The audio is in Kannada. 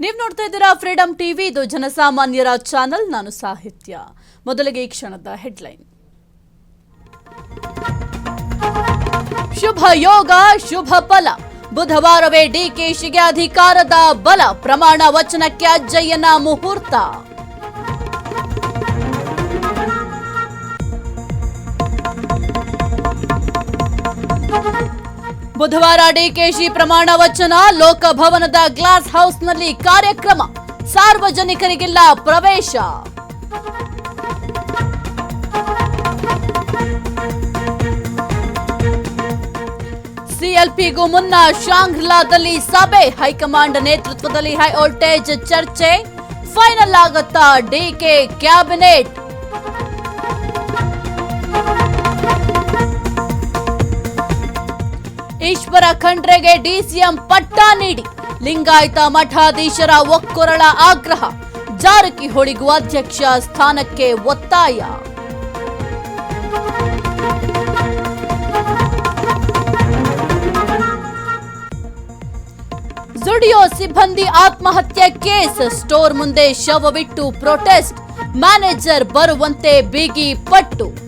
ನೀವು ನೋಡ್ತಾ ಇದ್ದೀರಾ ಫ್ರೀಡಂ ಟಿವಿ, ಇದು ಜನಸಾಮಾನ್ಯರ ಚಾನೆಲ್. ನಾನು ಸಾಹಿತ್ಯ. ಮೊದಲಿಗೆ ಈ ಕ್ಷಣದ ಹೆಡ್ಲೈನ್. ಶುಭ ಯೋಗ ಶುಭ ಫಲ. ಬುಧವಾರವೇ ಡಿಕೆಶಿಗೆ ಅಧಿಕಾರದ ಬಲ. ಪ್ರಮಾಣ ವಚನಕ್ಕೆ ಅಜ್ಜಯ್ಯನ ಮುಹೂರ್ತ. ಬುಧವಾರ ಡಿಕೆಶಿ ಪ್ರಮಾಣ ವಚನ. ಲೋಕಭವನದ ಗ್ಲಾಸ್ ಹೌಸ್ನಲ್ಲಿ ಕಾರ್ಯಕ್ರಮ. ಸಾರ್ವಜನಿಕರಿಗೆಲ್ಲ ಪ್ರವೇಶ. ಸಿಎಲ್ಪಿಗೂ ಮುನ್ನ ಶಾಂಗ್ರಿಲಾದಲ್ಲಿ ಸಭೆ. ಹೈಕಮಾಂಡ್ ನೇತೃತ್ವದಲ್ಲಿ ಹೈ ವೋಲ್ಟೇಜ್ ಚರ್ಚೆ. ಫೈನಲ್ ಆಗುತ್ತಾ ಡಿಕೆ ಕ್ಯಾಬಿನೆಟ್. ಈಶ್ವರ ಖಂಡ್ರೆಗೆ ಡಿಸಿಎಂ ಪಟ್ಟ ನೀಡಿ. ಲಿಂಗಾಯತ ಮಠಾಧೀಶರ ಒಕ್ಕೊರಳ ಆಗ್ರಹ. ಜಾರಕಿಹೊಳಿಗೂ ಅಧ್ಯಕ್ಷ ಸ್ಥಾನಕ್ಕೆ ಒತ್ತಾಯ. ಜುಡಿಯೋ ಸಿಬ್ಬಂದಿ ಆತ್ಮಹತ್ಯೆ ಕೇಸ್. ಸ್ಟೋರ್ ಮುಂದೆ ಶವವಿಟ್ಟು ಪ್ರೊಟೆಸ್ಟ್. ಮ್ಯಾನೇಜರ್ ಬರುವಂತೆ ಬಿಗಿ ಪಟ್ಟು.